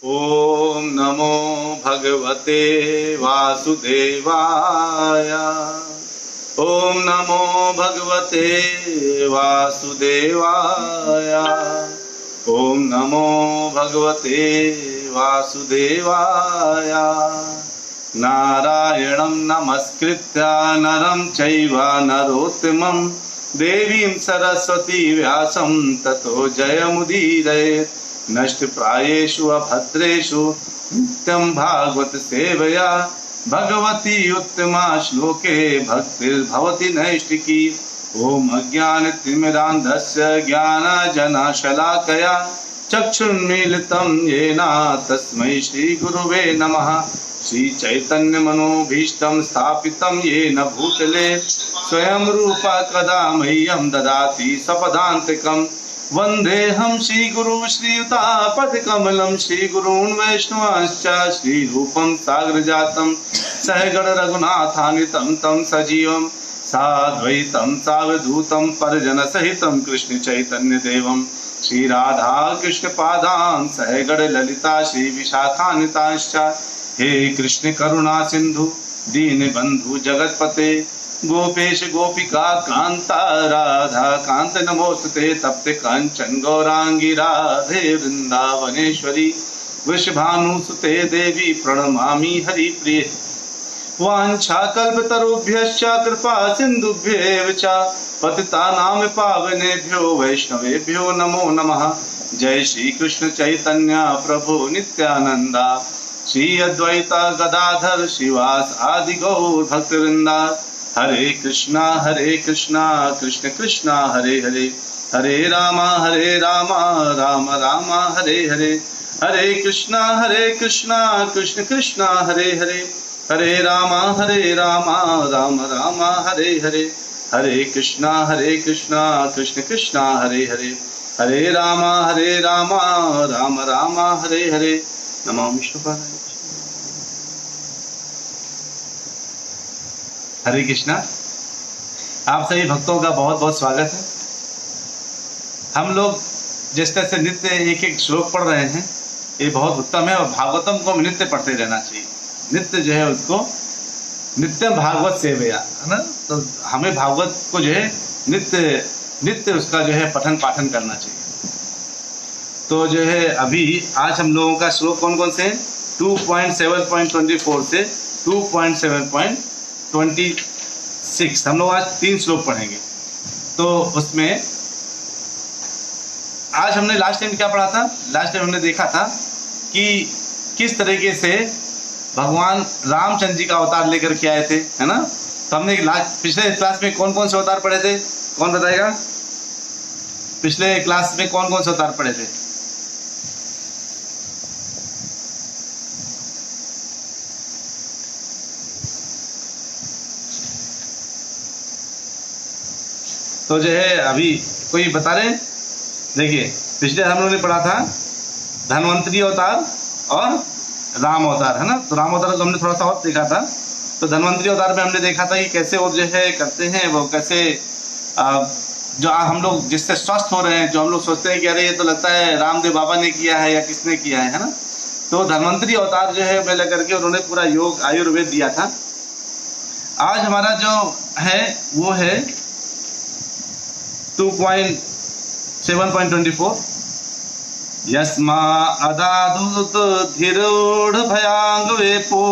ओम नमो भगवते वासुदेवाय। ओम नमो भगवते वासुदेवाय। ओम नमो भगवते वासुदेवाय। नारायणं नमस्कृत्य नरं चैव नरोत्तमं देवीं सरस्वती व्यासं ततो जयमुदीरयेत्। नष्टप्रायेषु अभद्रेषु नित्यं भागवत सेवया भगवती उत्तमा श्लोके भक्तिर्भवति नैष्टिकी। ओम अज्ञानतिमिरान्धस्य ज्ञानजनशलाकया चक्षुर्मीलितं येन तस्मै श्रीगुरुवे नमः। श्रीचैतन्यमनोभीष्टं स्थापितं येन भूतले स्वयं रूपा कदा मह्यं ददाति स्वपदान्तिकम्। वन्देऽहं श्रीगुरु श्रीयुतापदकमलं श्रीगुरून् वैष्णवांश्च श्रीरूपं सागरजातं सहगण रघुनाथान्वितं तं सजीवं साद्वैतं सावधूतं परिजनसहितं कृष्णचैतन्यदेवं श्रीराधा कृष्णपादान् सहगण ललिता श्रीविशाखान्वितांश्च। हे कृष्ण करुणा सिन्धु दीनबन्धु जगत्पते गोपेश गोपिका कांता राधा कांत नमोस्तुते। तप्त कंचन गौरांगी राधे वृंदावनेश्वरी वृषभानुसुते देवी प्रणमामि हरिप्रिये। वाञ्छाकल्पतरुभ्यश्च कृपा सिन्धुभ्येव च पतितानां पावनेभ्यो वैष्णवेभ्यो नमो नमः। जय श्री कृष्ण चैतन्य प्रभु नित्यानंद श्री अद्वैता गदाधर श्रीवास आदि गौर भक्तवृंदा। हरे कृष्णा कृष्ण कृष्णा हरे हरे हरे राम राम राम हरे हरे। हरे कृष्णा कृष्ण कृष्णा हरे हरे हरे राम राम राम हरे हरे। हरे कृष्णा कृष्ण कृष्णा हरे हरे हरे राम राम राम हरे हरे। नमो विष्णुपादाय। हरे कृष्णा। आप सभी भक्तों का बहुत बहुत स्वागत है। हम लोग जिस तरह से नित्य एक एक श्लोक पढ़ रहे हैं ये बहुत उत्तम है और भागवतम को नित्य पढ़ते रहना चाहिए। नित्य जो है उसको नित्यम भागवत सेवया है ना, तो हमें भागवत को जो है नित्य उसका जो है पठन पाठन करना चाहिए। तो जो है अभी आज हम लोगों का श्लोक कौन कौन से हैं 2.7.24 से 2.7.26 हम लोग आज 3 श्लोक पढ़ेंगे। तो उसमें आज हमने लास्ट टाइम क्या पढ़ा था? लास्ट टाइम हमने देखा था कि किस तरीके से भगवान रामचंद्र जी का अवतार लेकर के आए थे, है ना। तो हमने पिछले क्लास में कौन कौन से अवतार पढ़े थे? कौन बताएगा? पिछले क्लास में कौन कौन से अवतार पढ़े थे? तो जो है अभी कोई बता रहे हैं? देखिए पिछले हम लोगों ने पढ़ा था धन्वंतरी अवतार और राम अवतार, है ना। तो राम अवतार को हमने थोड़ा सा और देखा था। तो धन्वंतरी अवतार में हमने देखा था कि कैसे वो जो है करते हैं, वो कैसे जो हम लोग जिससे स्वस्थ हो रहे हैं, जो हम लोग सोचते हैं कि अरे ये तो लगता है रामदेव बाबा ने किया है या किसने किया है ना। तो धन्वंतरी अवतार जो है में लेकर के उन्होंने पूरा योग आयुर्वेद दिया था। आज हमारा जो है वो है 2.7.24 यस्मा अदादुत धीरोढ़ भयांग वेपो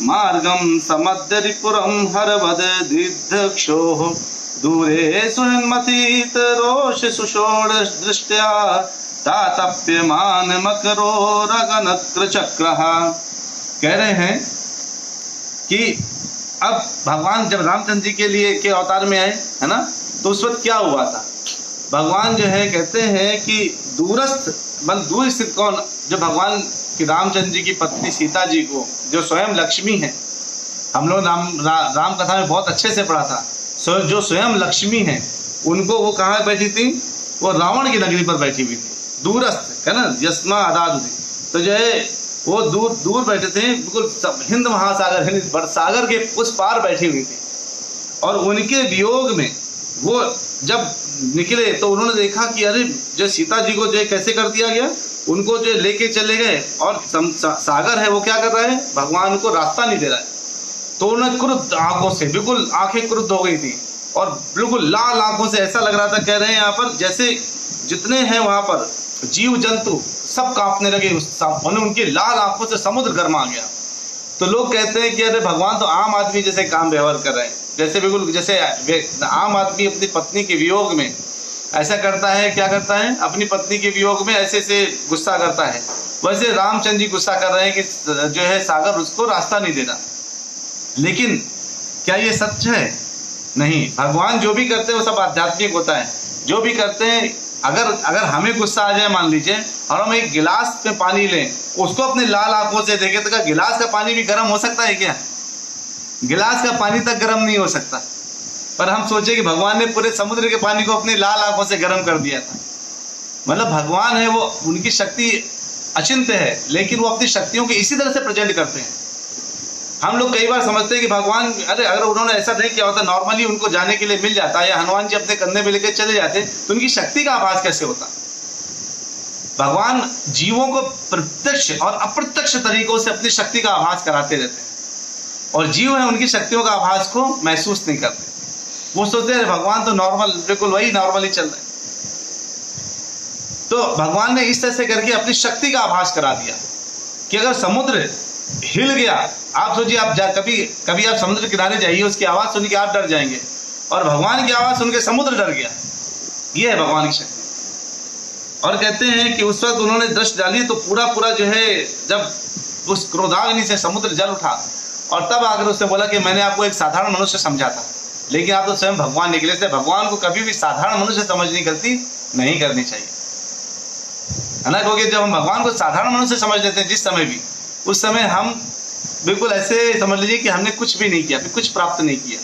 मार्गम समद्रिपुरम हरवद दिद्धक्षोः दूरे सुहन्मतीत रोष सुषोड़ दृष्ट्या तातप्यमान मकरो रगनत्र चक्रः। कह रहे हैं कि अब भगवान जब रामचंद्र जी के लिए के अवतार में आए, है ना, तो उस वक्त क्या हुआ था? भगवान जो है कहते हैं कि दूरस्थ दूर स्थित कौन, जो भगवान की रामचंद्र जी की पत्नी सीता जी को जो स्वयं लक्ष्मी है, हम लोग राम कथा में बहुत अच्छे से पढ़ा था। जो स्वयं लक्ष्मी है उनको वो कहाँ बैठी थी? वो रावण की नगरी पर बैठी हुई थी, दूरस्थ, है ना। यस्मा आदाद थी, तो जो है वो दूर दूर बैठे थे, बिल्कुल हिंद महासागर सागर के उस पार बैठी हुई थी। और उनके वियोग में वो जब निकले तो उन्होंने देखा कि अरे जो सीता जी को जो है कैसे कर दिया गया, उनको जो लेके चले गए और सागर है वो क्या कर रहा है, भगवान को रास्ता नहीं दे रहा है। तो उन्हें क्रुद्ध आंखों से, बिल्कुल आंखें क्रुद्ध हो गई थी और बिल्कुल लाल आंखों से ऐसा लग रहा था, कह रहे हैं यहाँ पर जैसे जितने हैं वहां पर जीव जंतु सब कांपने लगे उनकी लाल आंखों से समुद्र गर्मा गया। तो लोग कहते हैं कि अरे भगवान तो आम आदमी जैसे काम व्यवहार कर रहे हैं, जैसे बिल्कुल जैसे आम आदमी अपनी पत्नी के वियोग में ऐसा करता है, क्या करता है, अपनी पत्नी के वियोग में ऐसे से गुस्सा करता है, वैसे रामचंद्र जी गुस्सा कर रहे हैं कि जो है सागर उसको रास्ता नहीं देना। लेकिन क्या ये सच है? नहीं। भगवान जो भी करते हैं वो सब आध्यात्मिक होता है। जो भी करते हैं, अगर हमें गुस्सा आ जाए मान लीजिए और हम एक गिलास में पानी लें, उसको अपने लाल आंखों से देखें, तो क्या गिलास का पानी भी गर्म हो सकता है क्या? गिलास का पानी तक गर्म नहीं हो सकता। पर हम सोचे कि भगवान ने पूरे समुद्र के पानी को अपनी लाल आंखों से गर्म कर दिया था। मतलब भगवान है वो, उनकी शक्ति अचिंत्य है, लेकिन वो अपनी शक्तियों को इसी तरह से प्रेजेंट करते हैं। हम लोग कई बार समझते हैं कि भगवान, अरे अगर उन्होंने ऐसा नहीं किया होता, नॉर्मली उनको जाने के लिए मिल जाता है, या हनुमान जी अपने कंधे में लेकर चले जाते, तो उनकी शक्ति का आभास कैसे होता? भगवान जीवों को प्रत्यक्ष और अप्रत्यक्ष तरीकों से अपनी शक्ति का आभास कराते रहते हैं, और जीव है उनकी शक्तियों का आभास को महसूस नहीं करते। वो सोचते हैं भगवान तो नॉर्मल, बिल्कुल वही नॉर्मली चल रहा है। तो भगवान ने इस तरह से करके अपनी शक्ति का आभास करा दिया कि अगर समुद्र हिल गया, आप सोचिए, आप कभी आप समुद्र किनारे जाइए, उसकी आवाज सुन के आप डर जाएंगे, और भगवान की आवाज सुन के समुद्र डर गया। ये है भगवान की शक्ति। और कहते हैं कि उस वक्त उन्होंने दृष्टि डाली तो पूरा जो है, जब उस क्रोधाग्नि से समुद्र जल उठा, और तब आकर उसने बोला कि मैंने आपको एक साधारण मनुष्य समझा था, लेकिन आप तो स्वयं भगवान निकले थे। भगवान को कभी भी साधारण मनुष्य समझने की गलती नहीं करनी चाहिए, है ना? क्योंकि जब हम भगवान को साधारण मनुष्य समझ लेते हैं जिस समय भी, उस समय हम बिल्कुल ऐसे समझ लीजिए कि हमने कुछ भी नहीं किया, कुछ प्राप्त नहीं किया।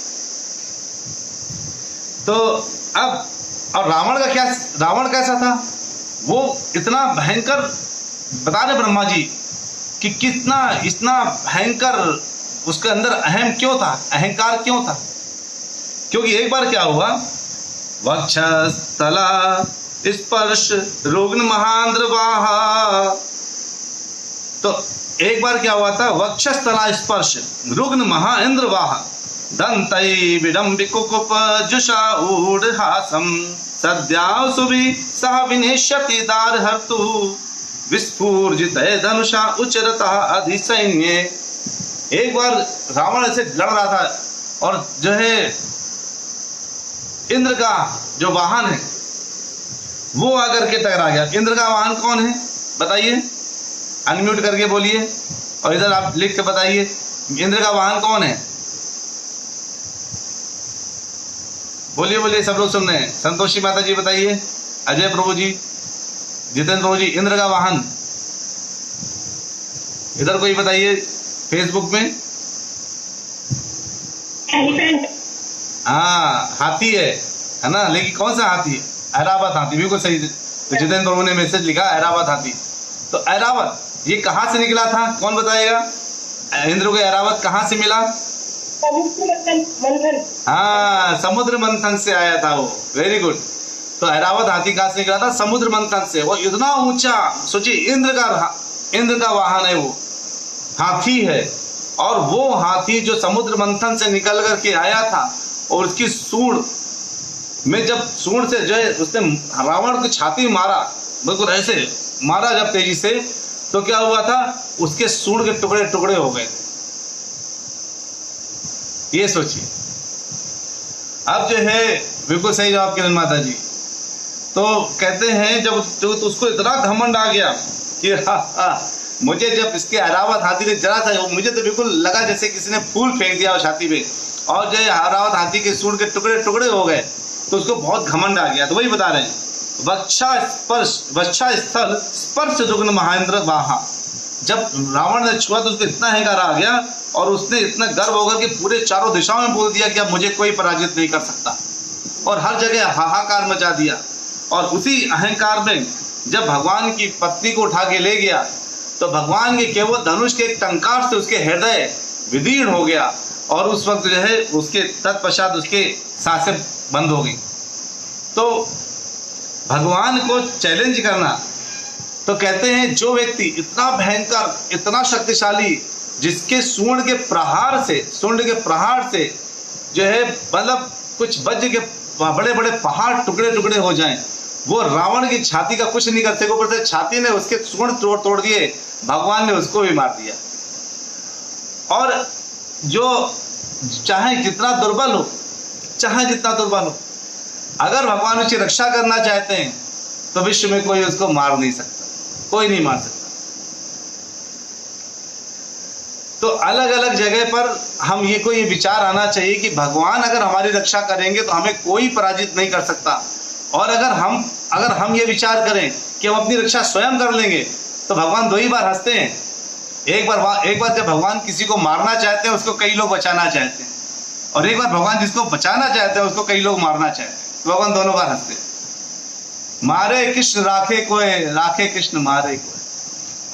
तो अब, और रावण कैसा था? वो इतना भयंकर, बता रहे ब्रह्मा जी कि इतना भयंकर उसके अंदर अहम क्यों था, अहंकार क्यों था? क्योंकि एक बार क्या हुआ, वक्षस्थला स्पर्श रुग्ण महान्द्रवाहा। तो एक बार क्या हुआ था, वक्षस्थला स्पर्श रुग्ण महाइंद्रवाहा दंतै विडंबिकुकुप जुषा ऊढ़हासम सद्याव सुभि सह विनेष्यति दारहर्तु विस्फूर्जितै धनुषा उच्चरतः अधिसैन्ये। एक बार रावण ऐसे लड़ रहा था, और जो है इंद्र का जो वाहन है वो आकर के टकरा गया। इंद्र का वाहन कौन है बताइए, अनम्यूट करके बोलिए, और इधर आप लिख के बताइए, इंद्र का वाहन कौन है? बोलिए, सब लोग सुन रहे हैं। संतोषी माता जी बताइए, अजय प्रभु जी, जितेंद्र प्रभु जी, इंद्र का वाहन इधर कोई बताइए फेसबुक में। हाँ, हाथी है ना? लेकिन कौन सा हाथी है? ऐरावत हाथी, बिल्कुल सही। तो जितेंद्र प्रभु ने मैसेज लिखा ऐरावत हाथी। तो ऐरावत ये कहाँ से निकला था, कौन बताएगा? इंद्र को ऐरावत कहाँ से मिला? हाँ, समुद्र मंथन से आया था वो। Very good. तो ऐरावत हाथी कहाँ से निकला था? समुद्र मंथन से। वो इतना ऊंचा, सोचिए, इंद्र का वाहन है, वो हाथी है, और वो हाथी जो समुद्र मंथन से निकल करके आया था, और उसकी सूंड में जब सूंड से जो है उसने रावण की छाती मारा, बिल्कुल ऐसे मारा जब तेजी से, तो क्या हुआ था, उसके सूंड के टुकड़े टुकड़े हो गए। ये सोचिए। अब जो है बिल्कुल सही जवाब किरण माता जी। तो कहते हैं जब उसको इतना घमंड आ गया कि मुझे जब इसके ऐरावत हाथी ने जरा सा, मुझे तो बिल्कुल लगा जैसे किसी ने फूल फेंक दिया छाती पे, और जो ऐरावत हाथी के सूंड के टुकड़े टुकड़े हो गए, तो उसको बहुत घमंड आ गया। तो वही बता रहे हैं, वक्षा स्थल स्पर्श रुग्ण महेंद्र वाहा। जब रावण ने छुआ तो उसको इतना अहंकार आ गया, और उसने इतना गर्व होकर के पूरे चारों दिशाओं में बोल दिया कि अब मुझे कोई पराजित नहीं कर सकता, और हर जगह हाहाकार मचा दिया। और उसी अहंकार में जब भगवान की पत्नी को उठा के ले गया, तो भगवान के केवल धनुष के एक टंकार से उसके हृदय विदीर्ण हो गया, और उस वक्त जो है उसके तत्पश्चात उसके सांसें बंद हो गई। तो भगवान को चैलेंज करना, तो कहते हैं जो व्यक्ति इतना भयंकर, इतना शक्तिशाली, जिसके सूंड के प्रहार से जो है मतलब कुछ वज्र के बड़े बड़े पहाड़ टुकड़े टुकड़े हो जाएं, वो रावण की छाती का कुछ नहीं कर सके, ऊपर से छाती ने उसके सूंड तोड़ दिए, भगवान ने उसको भी मार दिया। और जो चाहे जितना दुर्बल हो, अगर भगवान उसकी रक्षा करना चाहते हैं तो विश्व में कोई उसको मार नहीं सकता, कोई नहीं मार सकता। तो अलग अलग जगह पर हम ये विचार आना चाहिए कि भगवान अगर हमारी रक्षा करेंगे तो हमें कोई पराजित नहीं कर सकता। और अगर हम ये विचार करें कि हम अपनी रक्षा स्वयं कर लेंगे तो भगवान 2 ही बार हंसते हैं। एक बार जब भगवान किसी को मारना चाहते हैं उसको कई लोग बचाना चाहते हैं, और एक बार भगवान जिसको बचाना चाहते हैं उसको कई लोग मारना चाहते हैं। तो भगवान दोनों बार हंसते हैं। मारे कृष्ण राखे कोय, राखे कृष्ण मारे कोय।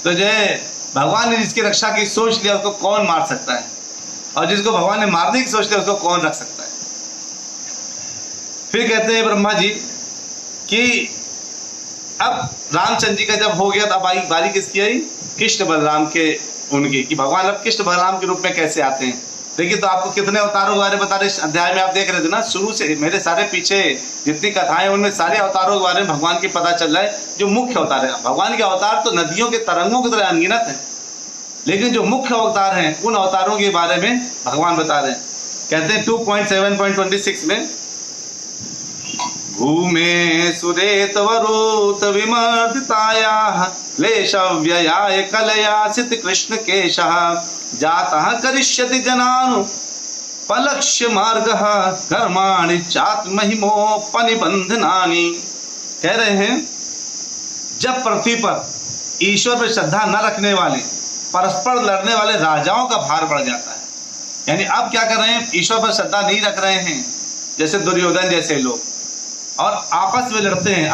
तो जो है भगवान ने जिसकी रक्षा की सोच लिया उसको कौन मार सकता है, और जिसको भगवान ने मारने की सोच लिया उसको कौन रख सकता है। फिर कहते हैं ब्रह्मा जी कि अब रामचंद्र जी का जब हो गया, तब बारी किसकी आई? कृष्ण बलराम के, उनकी, कि भगवान अब कृष्ण बलराम के रूप में कैसे आते हैं। देखिए, तो आपको कितने अवतारों के बारे में बता रहे, इस अध्याय में आप देख रहे थे ना, शुरू से मेरे सारे पीछे जितनी कथाएं उनमें सारे अवतारों के बारे में भगवान की पता चल रहा है। जो मुख्य अवतार है, भगवान के अवतार तो नदियों के तरंगों की तरह अनगिनत है, लेकिन जो मुख्य अवतार हैं उन अवतारों के बारे में भगवान बता रहे हैं। कहते हैं 2.7.26 में, भूमे सुरेत वरुत विमर्दितायाः क्लेशव्ययाय कलयासित कृष्ण केशः जातः करिष्यति जनानु पलक्ष्य मार्गः कर्माणि चात्महिमोपनिबंधनानि। कह रहे हैं जब पृथ्वी पर ईश्वर पर श्रद्धा न रखने वाले, परस्पर लड़ने वाले राजाओं का भार बढ़ जाता है, यानी अब क्या कर रहे हैं, ईश्वर पर श्रद्धा नहीं रख रहे हैं, जैसे दुर्योधन जैसे लोग, और आपस में लड़ते हैं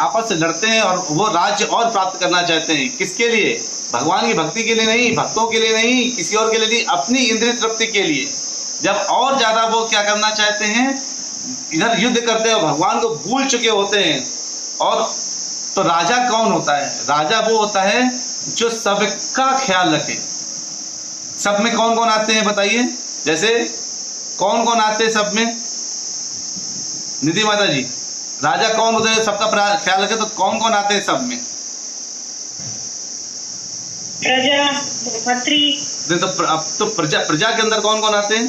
और वो राज्य और प्राप्त करना चाहते हैं। किसके लिए? भगवान की भक्ति के लिए नहीं, भक्तों के लिए नहीं, किसी और के लिए नहीं, अपनी इंद्रिय तृप्ति के लिए। जब और ज्यादा वो क्या करना चाहते हैं, इधर युद्ध करते हैं, भगवान को भूल चुके होते हैं। और तो राजा कौन होता है? राजा वो होता है जो सबका ख्याल रखे। सब में कौन कौन आते हैं बताइए? जैसे कौन कौन आते हैं सब में? निधि माता जी, राजा कौन होता है सबका ख्याल रखे? तो कौन कौन आते हैं सब में? प्रजा, मंत्री। तो अब तो प्रजा के अंदर कौन कौन आते हैं?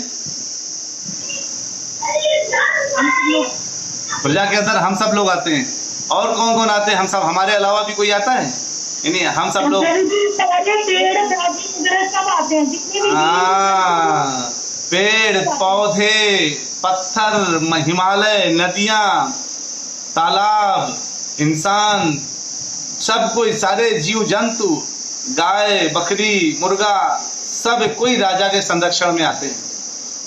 प्रजा के अंदर हम सब लोग आते हैं। और कौन कौन आते हैं? हम सब, हमारे अलावा भी कोई आता है? नहीं, हम सब लोग। पेड़ पौधे, पत्थर, हिमालय, नदियां, तालाब, इंसान, सब कोई, सारे जीव जंतु, गाय, बकरी, मुर्गा, सब कोई राजा के संरक्षण में आते हैं।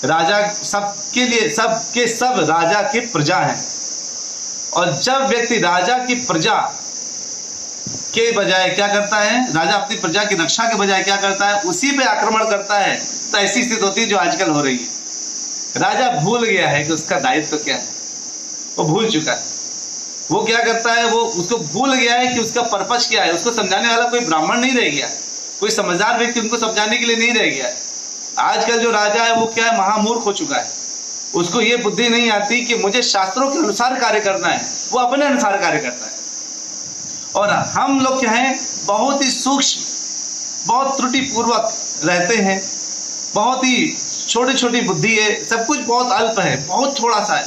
राजा सबके लिए, सब राजा की प्रजा हैं। और जब व्यक्ति राजा की प्रजा के बजाय क्या करता है, राजा अपनी प्रजा की रक्षा के बजाय क्या करता है, उसी पे आक्रमण करता है, तो ऐसी स्थिति होती है जो आजकल हो रही है। राजा भूल गया है कि उसका दायित्व क्या है, वो भूल चुका है। वो क्या करता है, वो उसको भूल गया है कि उसका पर्पस क्या है। उसको समझाने वाला कोई ब्राह्मण नहीं रह गया, कोई समझदार व्यक्ति उनको समझाने के लिए नहीं रह गया। आजकल जो राजा है वो क्या है, महामूर्ख हो चुका है। उसको ये बुद्धि नहीं आती कि मुझे शास्त्रों के अनुसार कार्य करना है, वो अपने अनुसार कार्य करता है। और हम लोग क्या है, बहुत ही सूक्ष्म, बहुत त्रुटि पूर्वक रहते हैं, बहुत ही छोटी छोटी बुद्धि है, सब कुछ बहुत अल्प है, बहुत थोड़ा सा है,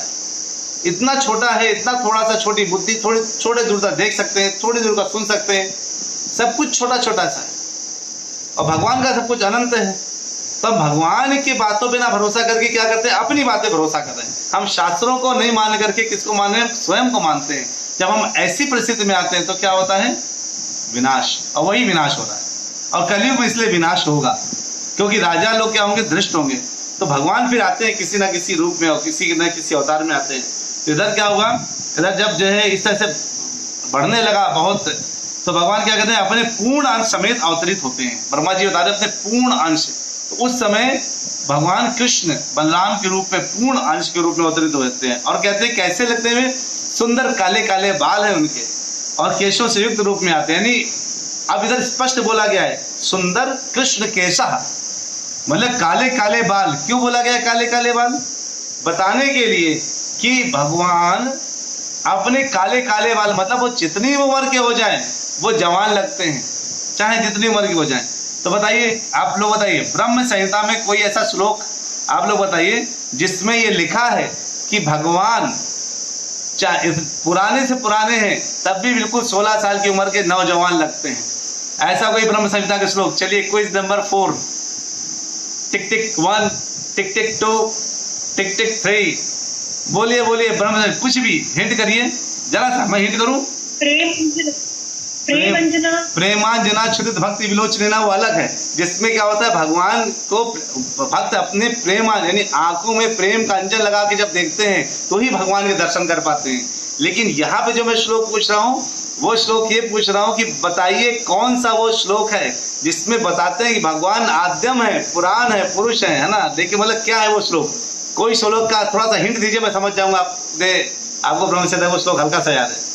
इतना छोटा है, इतना थोड़ा सा छोटी बुद्धि, थोड़े दूर तक देख सकते हैं, थोड़ी दूर का सुन सकते हैं, सब कुछ छोटा छोटा सा है। और भगवान का सब कुछ अनंत है। तो भगवान की बातों पे ना भरोसा करके क्या करते हैं, अपनी बातें भरोसा कर रहे हैं। हम शास्त्रों को नहीं मान करके किसको मान रहे हैं, स्वयं को मानते हैं। जब हम ऐसी परिस्थिति में आते हैं तो क्या होता है, विनाश। और वही विनाश हो रहा है। और कलयुग में इसलिए विनाश होगा क्योंकि राजा लोग क्या होंगे, धृष्ट होंगे। तो भगवान फिर आते हैं किसी ना किसी रूप में, और किसी न किसी अवतार में आते हैं। तो इधर क्या हुआ, इधर जब जो है इस तरह से बढ़ने लगा बहुत, तो भगवान क्या कहते हैं, अपने पूर्ण अंश समेत अवतरित होते हैं। ब्रह्मा जी बता रहे अपने पूर्ण अंश। तो उस समय भगवान कृष्ण बलराम के रूप में, पूर्ण अंश के रूप में अवतरित होते हैं। और कहते हैं कैसे लगते हुए, सुंदर काले काले बाल हैं उनके, और केशों से युक्त रूप में आते हैं। यानी अब इधर स्पष्ट बोला गया है सुंदर कृष्ण केशः, मतलब काले काले बाल। क्यों बोला गया काले काले बाल? बताने के लिए कि भगवान अपने काले काले बाल, मतलब वो जितनी उम्र के हो जाएं वो जवान लगते हैं, चाहे जितनी उम्र के हो जाएं। तो बताइए, आप लोग बताइए, ब्रह्म संहिता में कोई ऐसा श्लोक आप लोग बताइए जिसमें ये लिखा है कि भगवान चाहे पुराने से पुराने हैं तब भी बिल्कुल 16 साल की उम्र के नौजवान लगते हैं? ऐसा कोई ब्रह्म संहिता का श्लोक? चलिए क्विज नंबर 4, टिक टिक 1, टिक टिक 2, टिक टिक 3, बोलिए बोलिए ब्रह्म, कुछ भी हिंट करिए जरा सा, मैं हिंट करूं। प्रेमांजना क्षुदित भक्ति विलोचना, वो अलग है, जिसमें क्या होता है भगवान को भक्त अपने प्रेम यानी आंखों में प्रेम का अंजन लगा के जब देखते हैं तो ही भगवान के दर्शन कर पाते हैं। लेकिन यहाँ पे जो मैं श्लोक पूछ रहा हूँ वो श्लोक ये पूछ रहा हूँ कि बताइए कौन सा वो श्लोक है जिसमें बताते हैं कि भगवान आद्यम है, पुराण है, पुरुष है ना। देखिए मतलब क्या है वो श्लोक, कोई श्लोक का थोड़ा सा हिंट दीजिए, मैं समझ जाऊंगा आपको ब्रह्म संहिता वो श्लोक हल्का सा याद है।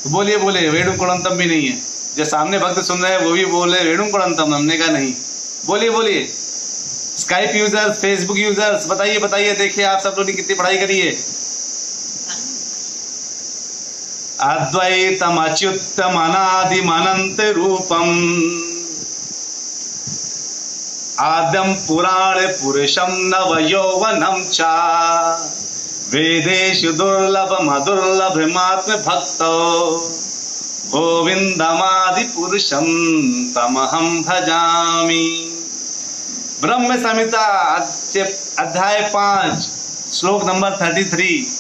तो बोलिए बोलिए, वेणु कुणंतम भी नहीं है, जो सामने भक्त सुन रहे हैं वो भी बोले वेणु कुणंतम, हमने कहा नहीं। बोलिए बोलिए, स्काइप यूजर्स, फेसबुक यूजर्स, बताइए बताइए, देखिए आप सब लोगों ने कितनी पढ़ाई करी है। अद्वैतम अच्युतम अनादिम अनंत रूपम आद्यम पुराण पुरुषम नव यौवनम चा वेदेषु दुर्लभम अदुर्लभमात्म भक्तो गोविंदमादि पुरुषम तमहम भजामि। ब्रह्म संहिता अध्याय 5 श्लोक नंबर 33।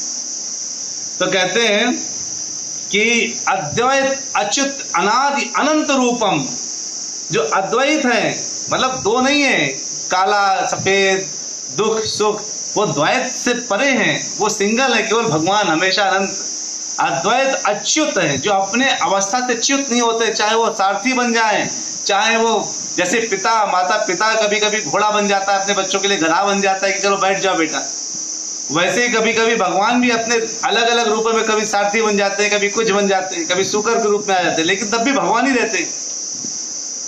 तो कहते हैं कि अद्वैत अच्युत अनादि अनंत रूपम, जो अद्वैत है मतलब दो नहीं है, काला सफेद दुख सुख, वो द्वैत से परे हैं, वो सिंगल है, केवल भगवान हमेशा अनंत। अद्वैत अच्युत है, जो अपने अवस्था से च्युत नहीं होते, चाहे वो सारथी बन जाए, चाहे वो जैसे पिता माता पिता कभी कभी घोड़ा बन जाता है अपने बच्चों के लिए, गधा बन जाता है कि चलो बैठ जाओ बेटा, वैसे ही कभी कभी भगवान भी अपने अलग अलग रूपों में कभी सारथी बन जाते हैं, कभी कुछ बन जाते हैं, कभी शुकर के रूप में आ जाते हैं, लेकिन तब भी भगवान ही रहते हैं।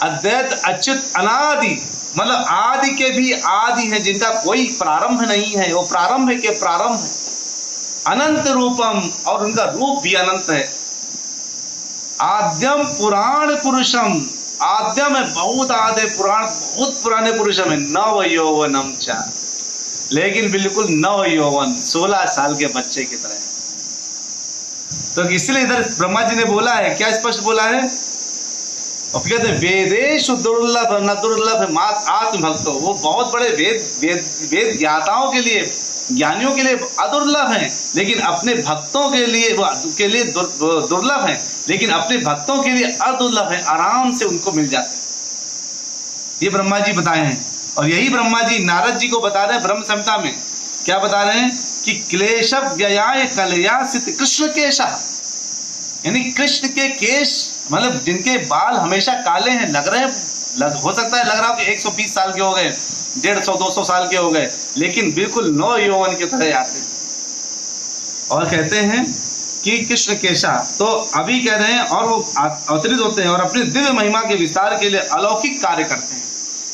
अद्वैत अच्युत अनादि, मतलब आदि के भी आदि है, जिनका कोई प्रारंभ नहीं है, वो प्रारंभ के प्रारंभ है। अनंत रूपम, और उनका रूप भी अनंत है। आद्यम पुराण पुरुषम, आद्यम है बहुत आदि, पुराण बहुत पुराने पुरुषम है। नव यौवनम चा, लेकिन बिल्कुल नव यौवन 16 साल के बच्चे की तरह। तो इसलिए इधर ब्रह्मा जी ने बोला है, क्या स्पष्ट बोला है, और फिर कहते हैं वेदेषु दुर्लभ न दुर्लभ मात आत्म भक्तो, वो बहुत बड़े वेद ज्ञाताओं के लिए, ज्ञानियों के लिए अदुर्लभ हैं, लेकिन अपने भक्तों के लिए दुर्लभ हैं, लेकिन अपने भक्तों के लिए अदुर्लभ है, आराम से उनको मिल जाते हैं। ये ब्रह्मा जी बताए हैं, और यही ब्रह्मा जी नारद जी को बता रहे हैं ब्रह्म संहिता में। क्या बता रहे हैं कि क्लेश व्ययाय कलयासित कृष्ण केशः, यानी कृष्ण के केश, मतलब जिनके बाल हमेशा काले हैं, लग रहे हैं, हो सकता है लग रहा हो कि 120 साल के हो गए, 150-200 साल के हो गए, लेकिन बिल्कुल नौ यौवन की तरह आते हैं। और कहते हैं कि कृष्ण केशा, तो अभी कह रहे हैं, और वो अवतरित होते हैं और अपनी दिव्य महिमा के विस्तार के लिए अलौकिक कार्य करते हैं।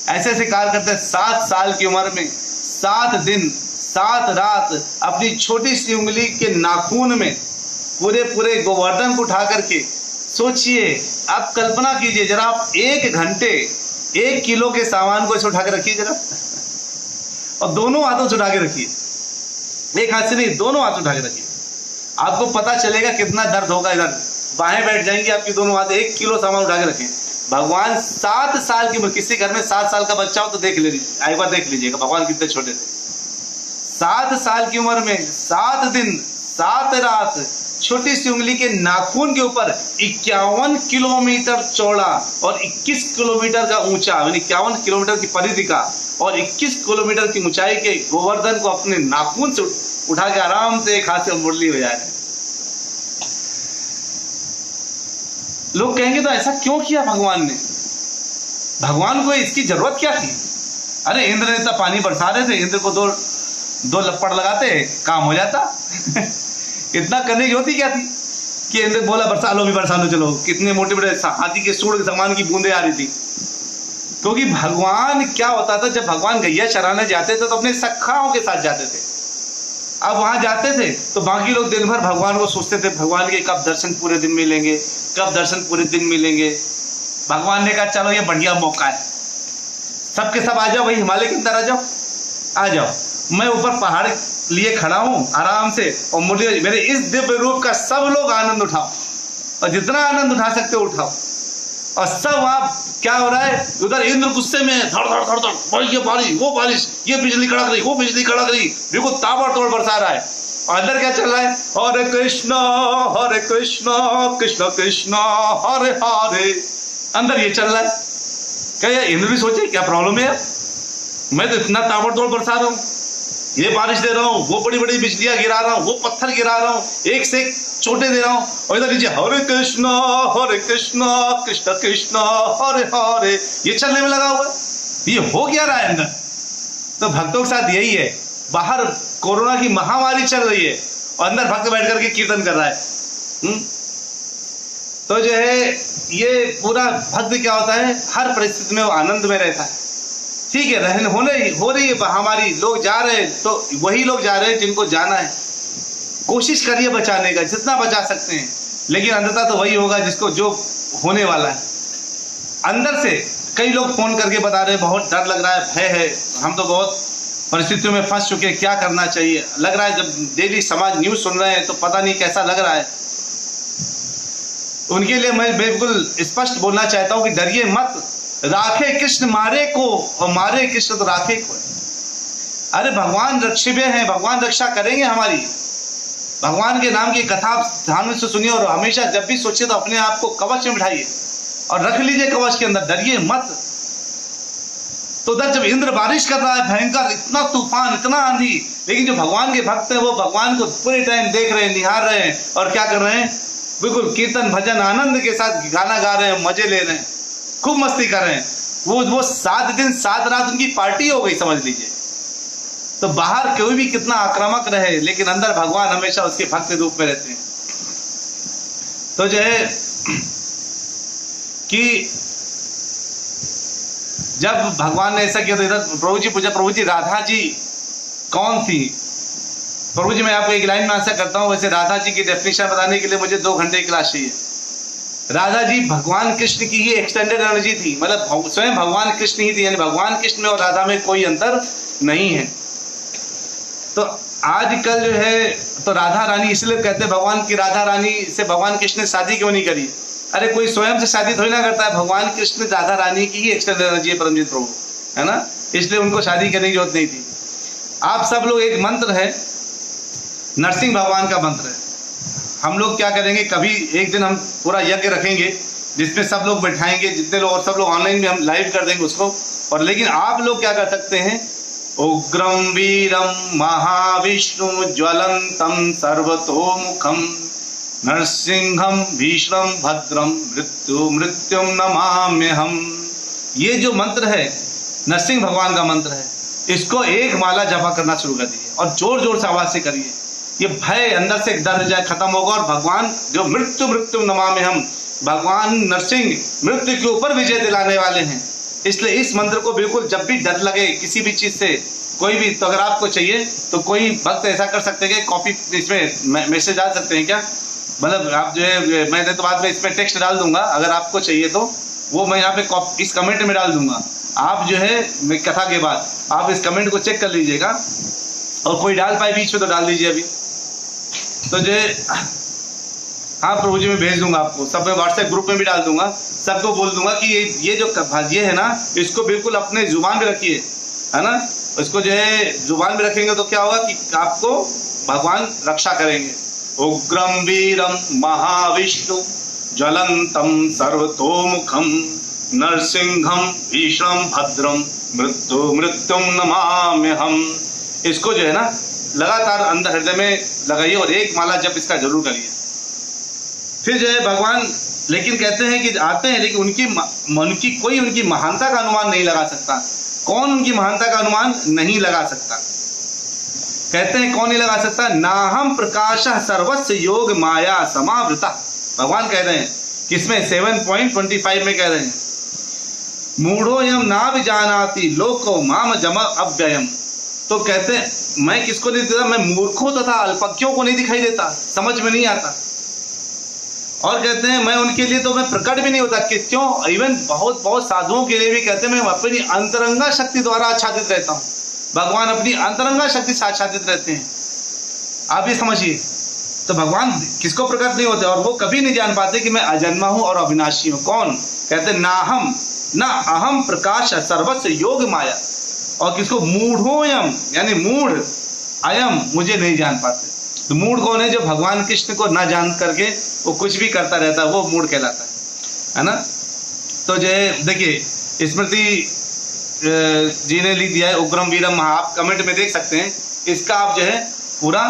ऐसे ऐसे कार्य करते हैं, 7 साल की उम्र में 7 दिन 7 रात अपनी छोटी सी उंगली के नाखून में पूरे पूरे गोवर्धन को उठा करके, सोचिए आप कल्पना कीजिए जरा, आप 1 घंटे 1 किलो के सामान को ऐसे उठा के रखिए जरा, और दोनों हाथों से उठा के रखिए, एक हाथ से नहीं, दोनों हाथ उठा के रखिए, आपको पता चलेगा कितना दर्द होगा। इधर बाहें बैठ जाएंगी आपकी, दोनों हाथ 1 किलो सामान उठा के रखें। भगवान 7 साल की उम्र, किसी घर में 7 साल का बच्चा हो तो देख लीजिए, एक बार देख लीजिएगा भगवान कितने छोटे थे। 7 साल की उम्र में 7 दिन 7 रात छोटी सी उंगली के नाखून के ऊपर 51 किलोमीटर चौड़ा और 21 किलोमीटर का ऊंचा, यानी 51 किलोमीटर की परिधि का और 21 किलोमीटर की ऊंचाई के गोवर्धन को अपने नाखून से उठा के आराम से एक हाथ से मुरली हो जा रहे हैं। लोग कहेंगे तो ऐसा क्यों किया भगवान ने, भगवान को इसकी जरूरत क्या थी? अरे इंद्र ने तो पानी बरसा रहे थे, इंद्र को 2 2 लपड़ लगाते काम हो जाता। इतना करने की होती क्या थी कि इंद्र बोला बरसा लो भी बरसा लो, चलो कितने मोटे बड़े हाथी के सूंड के समान की बूंदे आ रही थी। क्योंकि भगवान क्या होता था, जब भगवान गैया चराने जाते थे तो अपने सखाओं के साथ जाते थे। अब वहां जाते थे तो बाकी लोग दिन भर भगवान को सोचते थे, भगवान के कब दर्शन पूरे दिन मिलेंगे, कब दर्शन पूरे दिन मिलेंगे। भगवान ने कहा चलो ये बढ़िया मौका है, सबके सब आ जाओ भाई, हिमालय के अंदर आ जाओ। मैं ऊपर पहाड़ लिए खड़ा हूं आराम से, और मुझे मेरे इस दिव्य रूप का सब लोग आनंद उठाओ, और जितना आनंद उठा सकते हो उठाओ। और सब वहां क्या हो रहा है, उधर इंद्र गुस्से में धड़ धड़ धड़ धड़, ये बारिश वो बारिश, ये बिजली कड़क रही वो बिजली कड़क रही, बिल्कुल ताबड़तोड़ बरसा रहा है। और अंदर क्या चल रहा है, हरे कृष्णा कृष्ण कृष्ण हरे हरे। अंदर ये चल रहा है। क्या यार इंद्र भी सोचे क्या प्रॉब्लम है यार, मैं तो इतना ताबड़तोड़ बरसा रहा हूँ, ये बारिश दे रहा हूँ, वो बड़ी बड़ी बिजलियां गिरा रहा हूँ, वो पत्थर गिरा रहा हूँ, एक से एक छोटे दे रहा हूँ, और इधर नीचे हरे कृष्ण कृष्ण कृष्ण हरे हरे, ये चलने में लगा हुआ है। ये हो क्या रहा है अंदर। तो भक्तों के साथ यही है, बाहर कोरोना की महामारी चल रही है और अंदर भक्त बैठ करके कीर्तन कर रहा है। तो जो है ये पूरा भक्त क्या होता है, हर परिस्थिति में वो आनंद में रहता है। ठीक है, रहने हो रही है महामारी, लोग जा रहे हैं तो वही लोग जा रहे हैं जिनको जाना है। कोशिश करिए बचाने का, जितना बचा सकते हैं, लेकिन अंततः तो वही होगा जिसको जो होने वाला है। अंदर से कई लोग फोन करके बता रहे हैं बहुत डर लग रहा है, भय है, हम तो बहुत परिस्थितियों में फंस चुके हैं, क्या करना चाहिए। लग रहा है जब डेली समाज न्यूज सुन रहे हैं तो पता नहीं कैसा लग रहा है। उनके लिए मैं बिल्कुल स्पष्ट बोलना चाहता हूं कि डरिए मत, राखे कृष्ण मारे को और मारे कृष्ण तो राखे को। अरे भगवान रक्षिबे हैं, भगवान रक्षा करेंगे हमारी। भगवान के नाम की कथा ध्यान से सुनिए और हमेशा जब भी सोचिए तो अपने आप को कवच में बिठाइए और रख लीजिए कवच के अंदर, डरिए मत। तो उधर जब इंद्र बारिश कर रहा है भयंकर, इतना तूफान इतना आंधी, लेकिन जो भगवान के भक्त हैं वो भगवान को पूरे टाइम देख रहे हैं, निहार रहे हैं और क्या कर रहे हैं, बिल्कुल कीर्तन भजन आनंद के साथ गाना गा रहे हैं, मजे ले रहे हैं, खूब मस्ती कर रहे हैं। वो 7 दिन 7 रात उनकी पार्टी हो गई समझ लीजिए। तो बाहर कोई भी कितना आक्रामक रहे, लेकिन अंदर भगवान हमेशा उसके भक्त रूप में रहते हैं। तो जो है कि जब भगवान ने ऐसा किया तो इधर प्रभु जी पूछा, प्रभु जी राधा जी कौन थी। प्रभु जी मैं आपको एक लाइन में आंसर करता हूँ, वैसे राधा जी की डेफिनेशन बताने के लिए मुझे 2 घंटे की क्लास चाहिए। राधा जी भगवान कृष्ण की ही एक्सटेंडेड एनर्जी थी, मतलब स्वयं भगवान कृष्ण ही थी, यानी भगवान कृष्ण में और राधा में कोई अंतर नहीं है। तो आजकल जो है तो राधा रानी इसलिए कहते हैं भगवान की राधा रानी से भगवान कृष्ण ने शादी क्यों नहीं करी। अरे कोई स्वयं से शादी थोड़ी ना करता है, भगवान कृष्ण राधा रानी की ही एक्सटेंडेड एनर्जी है परमजीत प्रभु, है ना, इसलिए उनको शादी करने की जरूरत नहीं थी। आप सब लोग एक मंत्र है, नरसिंह भगवान का मंत्र है। हम लोग क्या करेंगे, कभी एक दिन हम पूरा यज्ञ रखेंगे जिसमें सब लोग बैठाएंगे, जितने लोग, और सब लोग ऑनलाइन में हम लाइव कर देंगे उसको। और लेकिन आप लोग क्या कर सकते हैं, उग्रम वीरम महाविष्णु ज्वलंतम सर्वतोमुखम नरसिंहम भीष्णम भद्रम मृत्युम नमाम्यहम। ये जो मंत्र है नरसिंह भगवान का मंत्र है, इसको एक माला जपा करना शुरू कर दीजिए और जोर जोर से आवाज से करिए। ये भय अंदर से डर जाए खत्म होगा, और भगवान जो मृत्युम नमाम्यहम, भगवान नरसिंह मृत्यु के ऊपर विजय दिलाने वाले हैं। इसलिए इस मंत्र को बिल्कुल जब भी डर लगे किसी भी चीज से, कोई भी, तो अगर आपको चाहिए तो कोई भक्त ऐसा कर सकते हैं कि कॉपी इसमें मैसेज डाल सकते हैं क्या, मतलब आप जो है, मैं तो बाद में इसमें टेक्स्ट डाल दूंगा, अगर आपको चाहिए तो वो मैं यहाँ पे इस कमेंट में डाल दूंगा। आप जो है कथा के बाद आप इस कमेंट को चेक कर लीजिएगा, और कोई डाल पाए बीच में तो डाल दीजिए अभी। तो जो है हाँ प्रभु जी मैं भेज दूंगा आपको, सब मैं व्हाट्सएप ग्रुप में भी डाल दूंगा, सबको बोल दूंगा कि ये जो ये है ना, इसको बिल्कुल अपने जुबान पे रखिए, है ना। इसको जो है जुबान पे रखेंगे तो क्या होगा कि आपको भगवान रक्षा करेंगे। उग्रम वीरम महाविष्णु ज्वलंतम सर्वतोमुखम नरसिंहम भीष्णम भद्रम मृत्युम नमाम्यहम। इसको जो है ना लगातार अंदर हृदय में लगाइए और एक माला जप इसका जरूर करिए। फिर जो है भगवान, लेकिन कहते हैं कि आते हैं, लेकिन कोई उनकी महानता का अनुमान नहीं लगा सकता। कौन उनकी महानता का अनुमान नहीं लगा सकता। कहते हैं कौन नहीं लगा सकता, नाहम प्रकाशः सर्वस्य योग माया समावृता। भगवान कह रहे हैं किसमें, 7.25 में कह रहे हैं, मूढ़ोयम ना विजानाति लोको माम जम अव्ययम। तो कहते हैं मैं किसको नहीं देता, मैं मूर्खों तथा अल्पज्ञों को नहीं दिखाई देता, समझ में नहीं आता। और कहते हैं मैं उनके लिए तो मैं प्रकट भी नहीं होता, कि क्यों, इवन बहुत बहुत साधुओं के लिए भी कहते हैं मैं अपनी अंतरंगा शक्ति द्वारा आच्छादित रहता हूँ। भगवान अपनी अंतरंगा शक्ति से आच्छादित रहते हैं, आप भी समझिए। तो भगवान किसको प्रकट नहीं होते, और वो कभी नहीं जान पाते कि मैं अजन्मा हूं और अविनाशी हूं। कौन कहते हैं, नाहम ना अहम प्रकाश सर्वस्व योग माया। और किसको, मूढ़ोयम, यानी मूढ़ अयम, मुझे नहीं जान पाते। तो मूढ़ कौन है, जो भगवान कृष्ण को ना जान करके वो कुछ भी करता रहता है, वो मूढ़ कहलाता है ना। तो जो है देखिए स्मृति जी ने लिख दिया है उग्रम वीरम महा, आप कमेंट में देख सकते हैं। इसका आप जो है पूरा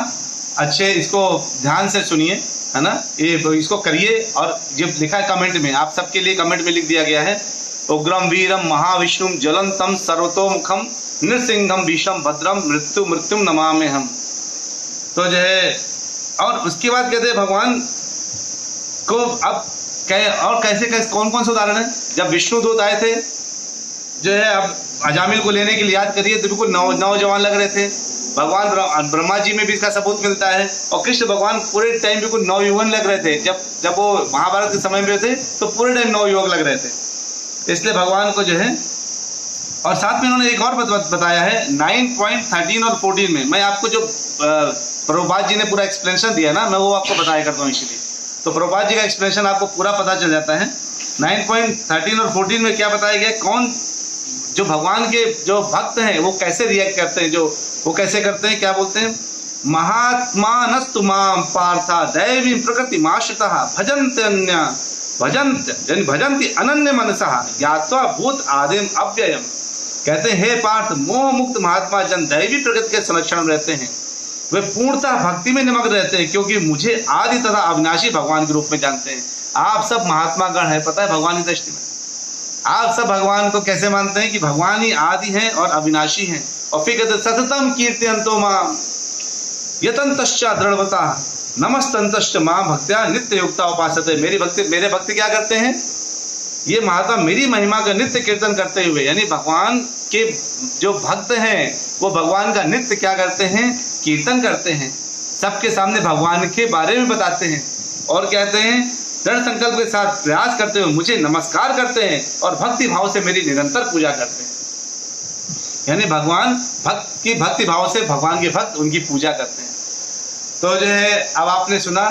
अच्छे इसको ध्यान से सुनिए, है ना, ये इसको करिए। और जब लिखा है कमेंट में, आप सबके लिए कमेंट में लिख दिया गया है, उग्रम वीरम महाविष्णुम ज्वलंतम सर्वतोमुखम नृसिंहम भीषम भद्रम मृत्यु मृत्युम नमामि हम। तो जो है, और उसके बाद कहते हैं भगवान को अब और कैसे कैसे कौन कौन से उदाहरण है। जब विष्णु दूत आए थे जो है, अब अजामिल को लेने के लिए याद करिए, तो बिल्कुल नौजवान लग रहे थे। भगवान ब्रह्मा जी में भी इसका सबूत मिलता है। और कृष्ण भगवान पूरे टाइम बिल्कुल नवयुवन लग रहे थे। जब वो महाभारत के समय में थे तो पूरे टाइम नवयुवक लग रहे थे। इसलिए भगवान को जो है, और साथ में उन्होंने एक और बताया है 9.13 और 14 में। मैं आपको जो प्रभुपाद जी ने पूरा एक्सप्लेनेशन दिया ना, मैं वो आपको बताया करता हूँ इसलिए। तो प्रभुपाद जी का एक्सप्लेनेशन आपको पूरा पता चल जाता है। 9.13 और 14 में क्या बताया गया, कौन जो भगवान के जो भक्त हैं वो कैसे रिएक्ट करते हैं, जो वो कैसे करते हैं, क्या बोलते हैं, महात्मानस्तु माम पार्था दैवी प्रकृति माश्रितः भजन्ति अनन्य मनसः ज्ञात्वा भूत आदिम अव्ययम। कहते हैं हे पार्थ, मोह मुक्त महात्मा जन दैवी प्रकृति के संरक्षण में रहते हैं, वे पूर्णतः भक्ति में निमग्न रहते हैं, क्योंकि मुझे आदि तथा अविनाशी भगवान के रूप में जानते हैं। आप सब महात्मा गण है, पता है भगवान की दृष्टि में आप सब भगवान को कैसे मानते हैं कि भगवान ही आदि हैं और अविनाशी हैं। और फिर कहते सततम कीर्तयन्तो माम यतन्तश्च दृढ़वता नमस्तन्तश्च मां भक्त्या नित्य युक्ता उपासते। मेरे भक्त क्या करते हैं, ये महात्मा मेरी महिमा का नित्य कीर्तन करते हुए, यानी भगवान के जो भक्त हैं वो भगवान का नित्य क्या करते हैं, कीर्तन करते हैं, सबके सामने भगवान के बारे में बताते हैं। और कहते हैं दृढ़ संकल्प के साथ प्रयास करते हुए मुझे नमस्कार करते हैं और भक्ति भाव से मेरी निरंतर पूजा करते हैं। यानी भगवान भक्ति भाव से भगवान के भक्त उनकी पूजा करते हैं। तो जो है, अब आपने सुना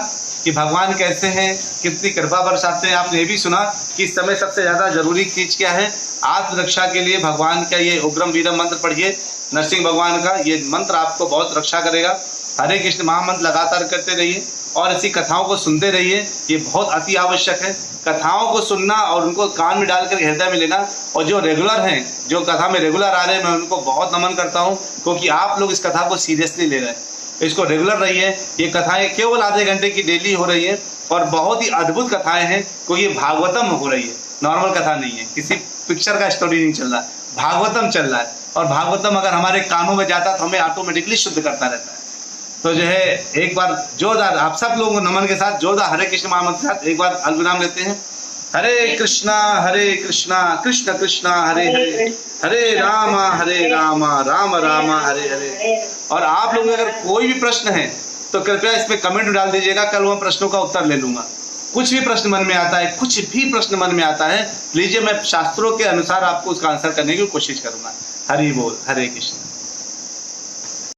कि भगवान कैसे हैं, कितनी कृपा बरसाते हैं। आपने ये भी सुना कि इस समय सबसे ज्यादा जरूरी चीज क्या है, आत्मरक्षा के लिए भगवान का ये उग्रम वीरम मंत्र पढ़िए, नरसिंह भगवान का ये मंत्र आपको बहुत रक्षा करेगा। हरे कृष्ण महामंत्र लगातार करते रहिए और ऐसी कथाओं को सुनते रहिए, ये बहुत अति आवश्यक है। कथाओं को सुनना और उनको कान में डालकर हृदय में लेना। और जो रेगुलर हैं, जो कथा में रेगुलर आ रहे हैं, मैं उनको बहुत नमन करता हूँ, क्योंकि आप लोग इस कथा को सीरियसली ले रहे हैं। इसको रेगुलर रहिए। ये कथाएं केवल आधे घंटे की डेली हो रही है और बहुत ही अद्भुत कथाएं हैं, क्योंकि ये भागवतम हो रही है, नॉर्मल कथा नहीं है, किसी पिक्चर का स्टोरी नहीं चल रहा, भागवतम चल रहा है। और भागवतम अगर हमारे कानों में जाता तो हमें ऑटोमेटिकली शुद्ध करता रहता है। तो जो है, एक बार जोरदार आप सब लोगों को नमन के साथ जोरदार हरे कृष्ण महामंत्र के साथ एक बार अल्पविराम लेते हैं। हरे कृष्णा कृष्ण कृष्णा हरे हरे, हरे रामा राम राम हरे हरे। और आप लोगों के अगर कोई भी प्रश्न है तो कृपया इस पे कमेंट में डाल दीजिएगा, कल मैं प्रश्नों का उत्तर ले लूंगा। कुछ भी प्रश्न मन में आता है, कुछ भी प्रश्न मन में आता है लीजिए, मैं शास्त्रों के अनुसार आपको उसका आंसर करने की कोशिश करूंगा। हरि बोल, हरे कृष्ण।